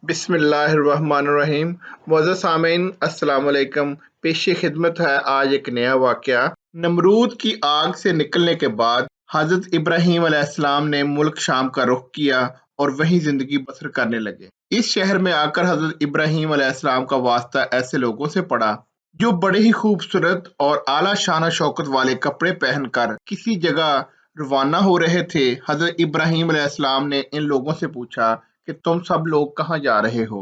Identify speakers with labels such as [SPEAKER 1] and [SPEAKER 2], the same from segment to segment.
[SPEAKER 1] बिस्मिल्लाहिर्रहमानिर्रहीम। मुअज़्ज़ज़ सामीन, अस्सलाम वालेकुम। पेश खिदमत है आज एक नया वाक़या। नमरूद की आग से निकलने के बाद हज़रत इब्राहीम अलैहिस्सलाम ने मुल्क शाम का रुख किया और वहीं ज़िंदगी बसर करने लगे। इस शहर में आकर हज़रत इब्राहीम अलैहिस्सलाम का वास्ता ऐसे लोगों से पड़ा जो बड़े ही खूबसूरत और आला शान शौकत वाले कपड़े पहनकर किसी जगह रवाना हो रहे थे। हज़रत इब्राहीम अलैहिस्सलाम ने इन लोगों से पूछा कि तुम सब लोग कहाँ जा रहे हो?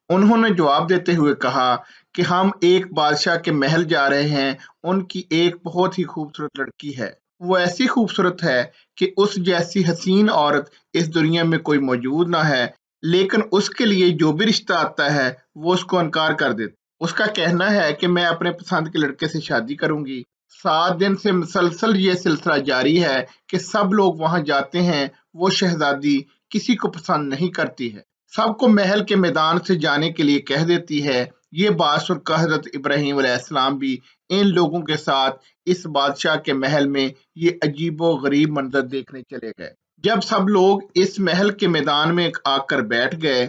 [SPEAKER 1] उन्होंने जवाब देते हुए कहा कि हम एक बादशाह के महल जा रहे हैं। उनकी एक बहुत ही खूबसूरत लड़की है। वो ऐसी खूबसूरत है कि उस जैसी हसीन औरत इस दुनिया में कोई मौजूद ना है, लेकिन उसके लिए जो भी रिश्ता आता है वो उसको इनकार कर देता। उसका कहना है कि मैं अपने पसंद के लड़के से शादी करूंगी। 7 दिन से मुसलसल ये सिलसिला जारी है कि सब लोग वहां जाते हैं। वो शहजादी किसी को पसंद नहीं करती है, सबको महल के मैदान से जाने के लिए कह देती है। ये बात सुनकर हजरत इब्राहीम अलैहिस्सलाम भी इन लोगों के साथ इस बादशाह के महल में ये अजीबो गरीब मंजर देखने चले गए। जब सब लोग इस महल के मैदान में आकर बैठ गए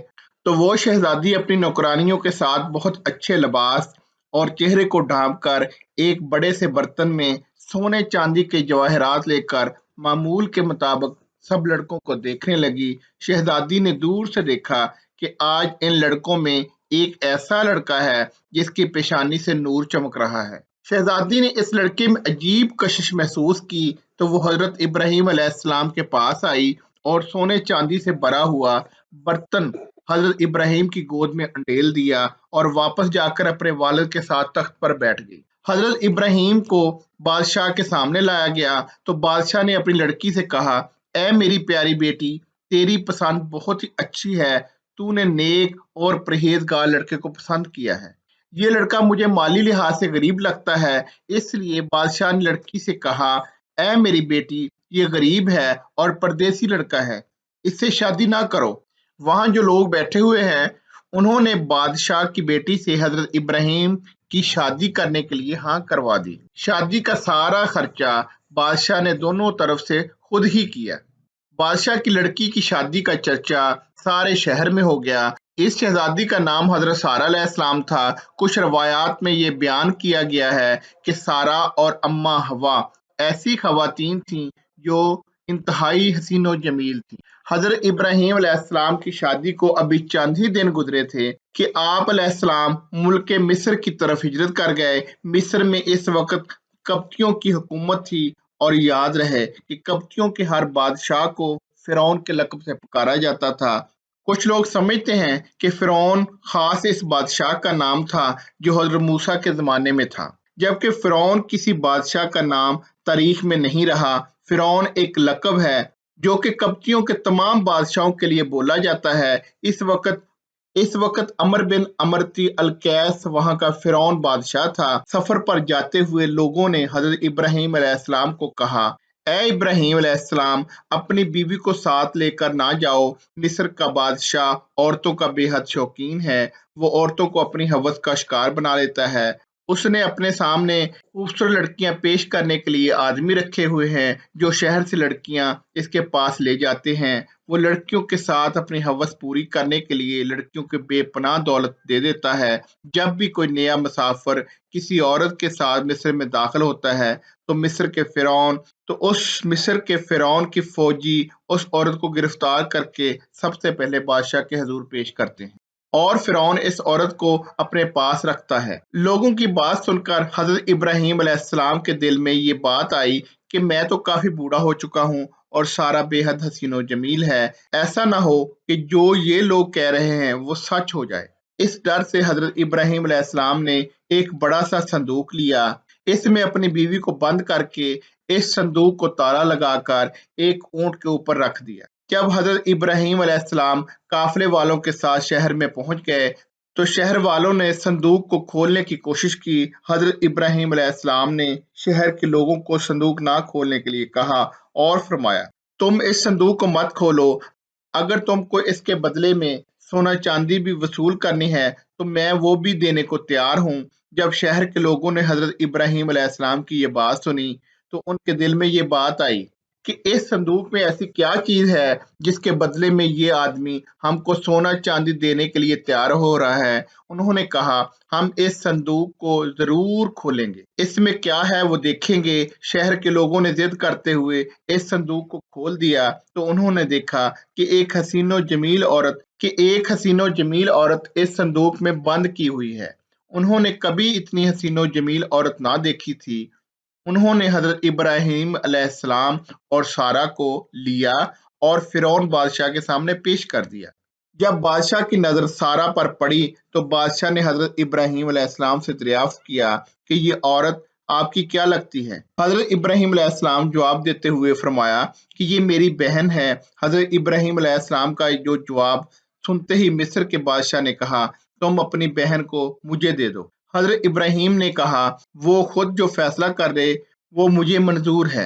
[SPEAKER 1] तो वो शहजादी अपनी नौकरानियों के साथ बहुत अच्छे लिबास और चेहरे को ढांप कर एक बड़े से बर्तन में सोने चांदी के जवाहरात लेकर मामूल के मुताबिक सब लड़कों को देखने लगी। शहजादी ने दूर से देखा कि आज इन लड़कों में एक ऐसा लड़का है जिसकी पेशानी से नूर चमक रहा है। शहजादी ने इस लड़के में अजीब कशिश महसूस की तो वो हजरत इब्राहीम अलैहिस्सलाम के पास आई और सोने चांदी से भरा हुआ बर्तन हजरत इब्राहीम की गोद में अंडेल दिया और वापस जाकर अपने वालिद के साथ तख्त पर बैठ गई। हजरत इब्राहीम को बादशाह के सामने लाया गया तो बादशाह ने अपनी लड़की से कहा, ऐ मेरी प्यारी बेटी, तेरी पसंद बहुत ही अच्छी है। तूने नेक और परहेजगार लड़के को पसंद किया है। ये लड़का मुझे माली लिहाज से गरीब लगता है, इसलिए बादशाह ने लड़की से कहा, ऐ मेरी बेटी, ये गरीब है और परदेसी लड़का है, इससे शादी ना करो। वहां जो लोग बैठे हुए हैं उन्होंने बादशाह की बेटी से हजरत इब्राहीम की शादी करने के लिए हाँ करवा दी। शादी का सारा खर्चा बादशाह ने दोनों तरफ से खुद ही किया। बादशाह की लड़की की शादी का चर्चा सारे शहर में हो गया। इस शहजादी का नाम हजरत सारा अलैहिस्सलाम था। कुछ रवायात में ये बयान किया गया है कि सारा और अम्मा हवा ऐसी खवातीन थीं जो इंतहाई हसीन और जमील थी। हजरत इब्राहीम अलैहिस्सलाम की शादी को अभी चंद ही दिन गुजरे थे कि आप अलैहिस्सलाम मुल्क मिस्र की तरफ हिजरत कर गए। मिस्र में इस वक्त कप्तियों की हुकूमत थी और याद रहे कि कप्तियों के हर बादशाह को फिरौन के लक़ब से पुकारा जाता था। कुछ लोग समझते हैं कि फिरौन खास इस बादशाह का नाम था जो हजरत मूसा के ज़माने में था, जबकि फिरौन किसी बादशाह का नाम तारीख में नहीं रहा। फिरौन एक लक़ब है जो कि कप्तियों के तमाम बादशाहों के लिए बोला जाता है। इस वक्त अमर बिन अमरती अल-कैस वहां का फिरौन बादशाह था। सफर पर जाते हुए लोगों ने हजरत इब्राहीम अलैहिस्सलाम को कहा, ए इब्राहीम अलैहिस्सलाम, अपनी बीवी को साथ लेकर ना जाओ। मिस्र का बादशाह औरतों का बेहद शौकीन है। वो औरतों को अपनी हवस का शिकार बना लेता है। उसने अपने सामने खूबसूरत लड़कियां पेश करने के लिए आदमी रखे हुए हैं जो शहर से लड़कियां इसके पास ले जाते हैं। वो लड़कियों के साथ अपनी हवस पूरी करने के लिए लड़कियों को बेपनाह दौलत दे देता है। जब भी कोई नया मुसाफिर किसी औरत के साथ मिस्र में दाखिल होता है तो उस मिस्र के फिरौन की फौजी उस औरत को गिरफ्तार करके सबसे पहले बादशाह के हजूर पेश करते हैं और फिरौन इस औरत को अपने पास रखता है। लोगों की बात सुनकर हजरत इब्राहीम अलैहिस्सलाम के दिल में ये बात आई कि मैं तो काफी बूढ़ा हो चुका हूँ और सारा बेहद हसीन और जमील है। ऐसा ना हो कि जो ये लोग कह रहे हैं वो सच हो जाए। इस डर से हजरत इब्राहीम अलैहिस्सलाम ने एक बड़ा सा संदूक लिया। इसमें अपनी बीवी को बंद करके इस संदूक को ताला लगाकर एक ऊंट के ऊपर रख दिया। जब हजरत इब्राहीम अलैहिस्सलाम काफिले वालों के साथ शहर में पहुंच गए तो शहर वालों ने संदूक को खोलने की कोशिश की। हजरत इब्राहीम अलैहिस्सलाम ने शहर के लोगों को संदूक ना खोलने के लिए कहा और फरमाया, तुम इस संदूक को मत खोलो। अगर तुमको इसके बदले में सोना चांदी भी वसूल करनी है तो मैं वो भी देने को तैयार हूँ। जब शहर के लोगों ने हजरत इब्राहीम अलैहिस्सलाम की ये बात सुनी तो उनके दिल में ये बात आई کہ इस संदूक में ऐसी क्या चीज है जिसके बदले में ये आदमी हमको सोना चांदी देने के लिए तैयार हो रहा है। उन्होंने कहा, हम इस संदूक को जरूर खोलेंगे, इसमें क्या है वो देखेंगे। शहर के लोगों ने जिद करते हुए इस संदूक को खोल दिया तो उन्होंने देखा कि एक हसीनो जमील औरत इस संदूक में बंद की हुई है। उन्होंने कभी इतनी हसीनो जमील औरत ना देखी थी। उन्होंने हजरत इब्राहिम अलैहिस्सलाम और सारा को लिया और फिरौन बादशाह के सामने पेश कर दिया। जब बादशाह की नजर सारा पर पड़ी तो बादशाह ने हजरत इब्राहिम अलैहिस्सलाम से दरियाफ्त किया कि ये औरत आपकी क्या लगती है। हजरत इब्राहिम अलैहिस्सलाम जवाब देते हुए फरमाया कि ये मेरी बहन है। हजरत इब्राहिम अलैहिस्सलाम का जो जवाब सुनते ही मिस्र के बादशाह ने कहा, तुम अपनी बहन को मुझे दे दो। हजरत इब्राहिम ने कहा, वो खुद जो फैसला कर दे वो मुझे मंजूर है।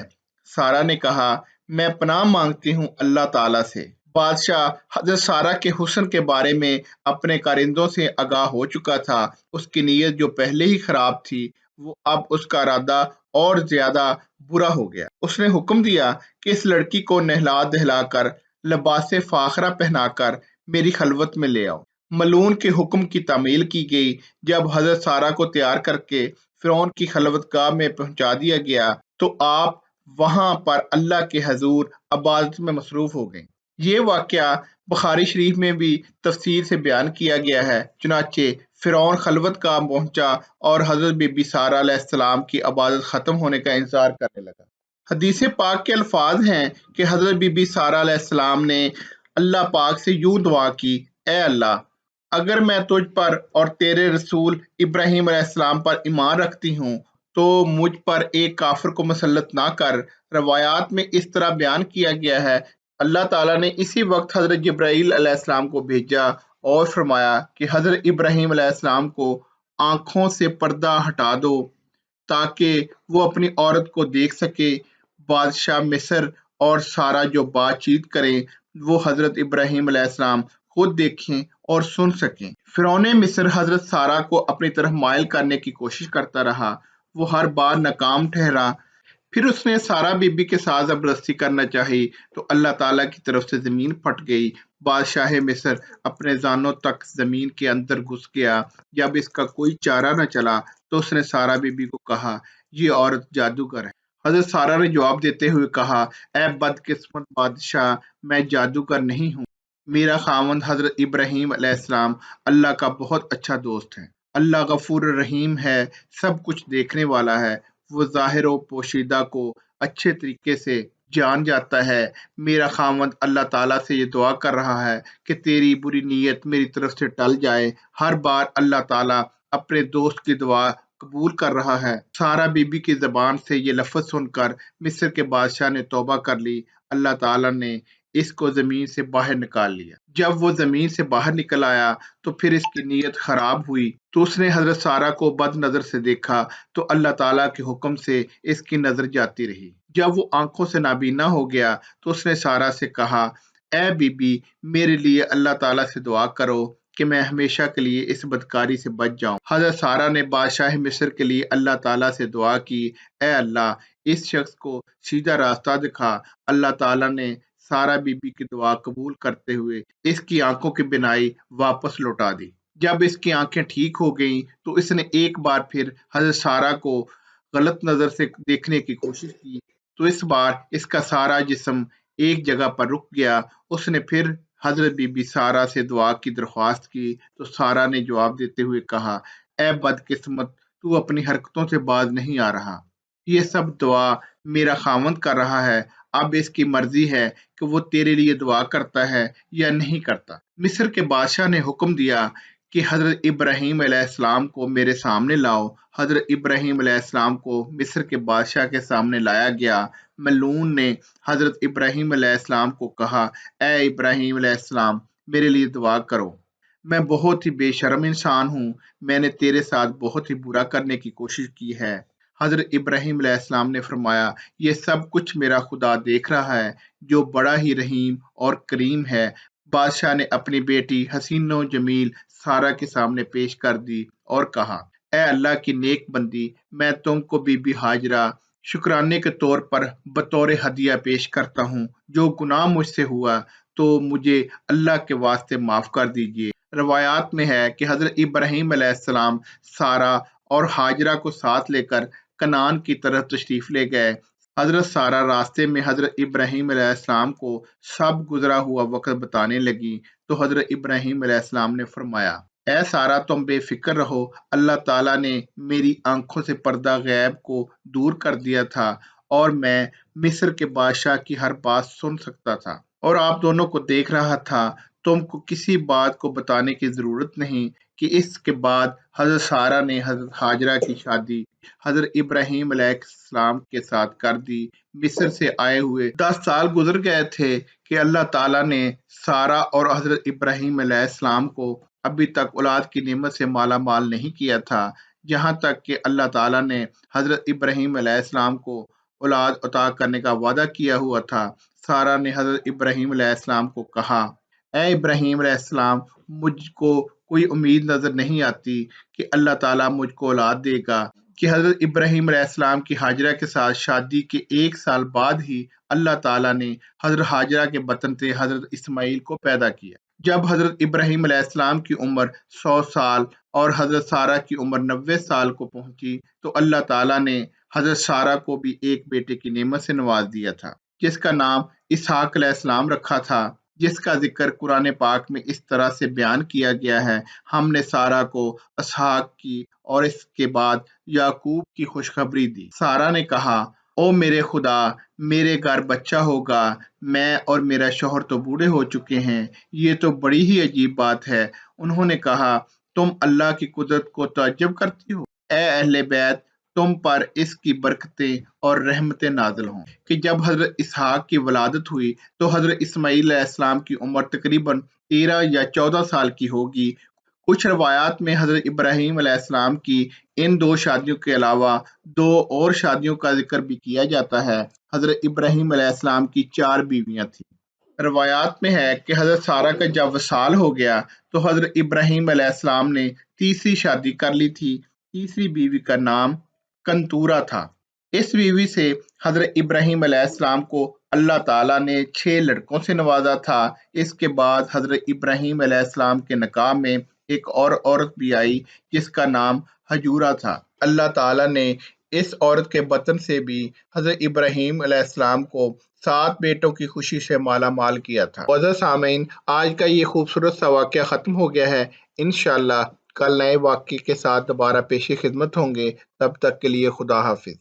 [SPEAKER 1] सारा ने कहा, मैं पनाह मांगती हूँ अल्लाह ताला से। बादशाह हजरत सारा के हुस्न के बारे में अपने कारिंदों से आगाह हो चुका था। उसकी नीयत जो पहले ही खराब थी, वो अब उसका इरादा और ज्यादा बुरा हो गया। उसने हुक्म दिया कि इस लड़की को नहला दहलाकर लिबास फाखरा पहनाकर मेरी खलवत में ले आओ। मलून के हुक्म की तामील की गई। जब हजरत सारा को तैयार करके फिरौन की खलवतगाह में पहुंचा दिया गया तो आप वहां पर अल्लाह के हजूर इबादत में मसरूफ हो गए। ये वाकया बुखारी शरीफ में भी तफसीर से बयान किया गया है। चुनाचे फिरौन खलवतगाह पहुंचा और हजरत बीबी सारा अलैहिस्सलाम की इबादत खत्म होने का इंतजार करने लगा। हदीस पाक के अल्फाज हैं कि हजरत बीबी सारा अलैहिस्सलाम ने अल्लाह पाक से यूं दुआ की, ए अल्लाह, अगर मैं तुझ पर और तेरे रसूल इब्राहिम अलैहिस्सलाम पर ईमान रखती हूँ तो मुझ पर एक काफिर को मुसल्लत ना कर। रवायात में इस तरह बयान किया गया है, अल्लाह ताला ने इसी वक्त हजरत जिब्राईल अलैहिस्सलाम को भेजा और फरमाया कि हजरत इब्राहिम अलैहिस्सलाम को आंखों से पर्दा हटा दो ताकि वो अपनी औरत को देख सके। बादशाह मिस्र और सारा जो बातचीत करें वो हजरत इब्राहिम अलैहिस्सलाम खुद देखें और सुन सकें। फिरौने मिस्र हजरत सारा को अपनी तरफ माइल करने की कोशिश करता रहा, वो हर बार नाकाम ठहरा। फिर उसने सारा बीबी के साथ जबरदस्ती करना चाही तो अल्लाह ताला की तरफ से जमीन फट गई। बादशाह मिस्र अपने जानों तक जमीन के अंदर घुस गया। जब इसका कोई चारा न चला तो उसने सारा बीबी को कहा, ये औरत जादूगर है। हजरत सारा ने जवाब देते हुए कहा, ए बदकिस्मत बादशाह, मैं जादूगर नहीं हूँ। मेरा खामंद हजरत इब्राहिम अलैहिस्सलाम अल्लाह का बहुत अच्छा दोस्त है। अल्लाह गफूर रहीम है, सब कुछ देखने वाला है। वो ज़ाहिर व पोशीदा को अच्छे तरीके से जान जाता है। मेरा खामंद अल्लाह ताला से ये दुआ कर रहा है कि तेरी बुरी नीयत मेरी तरफ से टल जाए। हर बार अल्लाह ताला अपने दोस्त की दुआ कबूल कर रहा है। सारा बीबी की जबान से ये लफ्ज सुनकर मिस्र के बादशाह ने तौबा कर ली। अल्लाह ताला ने इसको जमीन से बाहर निकाल लिया। जब वो जमीन से बाहर निकल आया तो फिर इसकी नीयत खराब हुई तो उसने हजरत सारा को बद नजर से देखा तो अल्लाह ताला के हुक्म से इसकी नजर जाती रही। जब वो आंखों से नाबीना हो गया तो उसने सारा से कहा, ए बीबी, मेरे लिए अल्लाह ताला से दुआ करो कि मैं हमेशा के लिए इस बदकारी से बच जाऊं। हजरत सारा ने बादशाह मिस्र के लिए अल्लाह ताला से दुआ की, ए अल्लाह, इस शख्स को सीधा रास्ता दिखा। अल्लाह ताला ने सारा बीबी की दुआ कबूल करते हुए इसकी आंखों की बिनाई वापस लौटा दी। जब इसकी आंखें ठीक हो गईं तो इसने एक बार फिर हजरत सारा को गलत नजर से देखने की कोशिश की तो इस बार इसका सारा जिस्म एक जगह पर रुक गया। उसने फिर हजरत बीबी सारा से दुआ की दरख्वास्त की तो सारा ने जवाब देते हुए कहा, ए बदकिस्मत, तू अपनी हरकतों से बाज नहीं आ रहा। ये सब दुआ मेरा खामंद कर रहा है। अब इसकी मर्जी है कि वो तेरे लिए दुआ करता है या नहीं करता। मिस्र के बादशाह ने हुक्म दिया कि हजरत इब्राहिम अलैहिस्सलाम को मेरे सामने लाओ। हजरत इब्राहिम अलैहिस्सलाम को मिस्र के बादशाह के सामने लाया गया। मलून ने हजरत इब्राहिम अलैहिस्सलाम को कहा, ए इब्राहिम अलैहिस्सलाम, मेरे लिए दुआ करो। मैं बहुत ही बेशर्म इंसान हूँ। मैंने तेरे साथ बहुत ही बुरा करने की कोशिश की है। हजरत इब्राहिम अलैहिस्सलाम ने फरमाया, ये सब कुछ मेरा खुदा देख रहा है जो बड़ा ही रहीम और करीम है। बादशाह ने अपनी बेटी हसीनो जमील सारा के सामने पेश कर दी और कहा, ए अल्लाह की नेक बंदी, मैं तुमको बीबी हाजरा शुक्राने के तौर पर बतौर हदिया पेश करता हूँ। जो गुनाह मुझसे हुआ तो मुझे अल्लाह के वास्ते माफ़ कर दीजिए। रवायात में है कि हज़रत इब्राहीम अलैहिस्सलाम सारा और हाजरा को साथ लेकर कनान की तरफ तशरीफ़ ले गए। हज़रत सारा रास्ते में हज़रत इब्राहीम अलैहिस्सलाम को सब गुज़रा हुआ वक़्त बताने लगी, तो हज़रत इब्राहीम अलैहिस्सलाम ने फरमाया, ऐ सारा तुम बेफ़िक्र रहो, अल्लाह ताला ने मेरी आँखों से पर्दा ग़ैब को दूर कर दिया था और मैं मिस्र के बादशाह की हर बात सुन सकता था और आप दोनों को देख रहा था। तुमको किसी बात को बताने की ज़रूरत नहीं कि इसके बाद हज़रत सारा ने हज़रत हाजरा की शादी हज़रत इब्राहीम अलैहिस्सलाम के साथ कर दी। मिस्र से आए हुए 10 साल गुज़र गए थे कि अल्लाह ताला ने सारा और हज़रत इब्राहीम अलैहिस्सलाम को अभी तक औलाद की नेमत से माला-माल नहीं किया था, यहाँ तक कि अल्लाह ताला ने हज़रत इब्राहीम अलैहिस्सलाम को औलाद अता करने का वादा किया हुआ था। सारा ने हज़रत इब्राहीम अलैहिस्सलाम को कहा, ऐ इब्राहीम अलैहिस्सलाम, मुझको कोई उम्मीद नज़र नहीं आती कि अल्लाह ताला मुझको औलाद देगा कि हज़रत इब्राहीम अलैहिस्सलाम की हाजरा के साथ शादी के 1 साल बाद ही अल्लाह ताला ने हज़रत हाजरा के बतन से हज़रत इस्माईल को पैदा किया। जब हज़रत इब्राहीम अलैहिस्सलाम की उम्र 100 साल और हज़रत सारा की उम्र 90 साल को पहुंची, तो अल्लाह ताला ने हज़रत सारा को भी एक बेटे की नेमत से नवाज दिया था, जिसका नाम इसहाक अलैहिस्सलाम रखा था, जिसका जिक्र कुरान पाक में इस तरह से बयान किया गया है, हमने सारा को इसहाक की और इसके बाद याकूब की खुशखबरी दी। सारा ने कहा, ओ मेरे खुदा, मेरे घर बच्चा होगा, मैं और मेरा शौहर तो बूढ़े हो चुके हैं, ये तो बड़ी ही अजीब बात है। उन्होंने कहा, तुम अल्लाह की कुदरत को तअज्जुब करती हो? ए अहले बैत, तुम पर इसकी बरकतें और रहमतें नाज़िल हों। कि जब हज़रत इसहाक की वलादत हुई, तो हज़रत इस्माईल अलैहिस्सलाम की उम्र तकरीबन 13 या 14 साल की होगी। कुछ रवायात में हज़रत इब्राहीम अलैहिस्सलाम की इन 2 शादियों के अलावा 2 और शादियों का ज़िक्र भी किया जाता है। हज़रत इब्राहीम अलैहिस्सलाम की 4 बीवियाँ थीं। रवायात में है कि हज़रत सारा का जब वसाल हो गया, तो हज़रत इब्राहीम अलैहिस्सलाम ने तीसरी शादी कर ली थी। तीसरी बीवी का नाम कंतूरा था। इस बीवी से हज़रत इब्राहीम अलैहिस्सलाम को अल्लाह ताला ने 6 लड़कों से नवाजा था। इसके बाद हज़रत इब्राहीम अलैहिस्सलाम के निकाह में एक और औरत भी आई, जिसका नाम हजूरा था। अल्लाह ताला ने इस औरत के बतन से भी हज़रत इब्राहीम अलैहिस्सलाम को 7 बेटों की खुशी से माला माल किया था। मुअज़्ज़ज़ सामीन, आज का ये खूबसूरत सा वाक़या ख़त्म हो गया है। इंशाअल्लाह कल नए वाक़ये के साथ दोबारा पेश खिदमत होंगे। तब तक के लिए खुदा हाफ़िज़।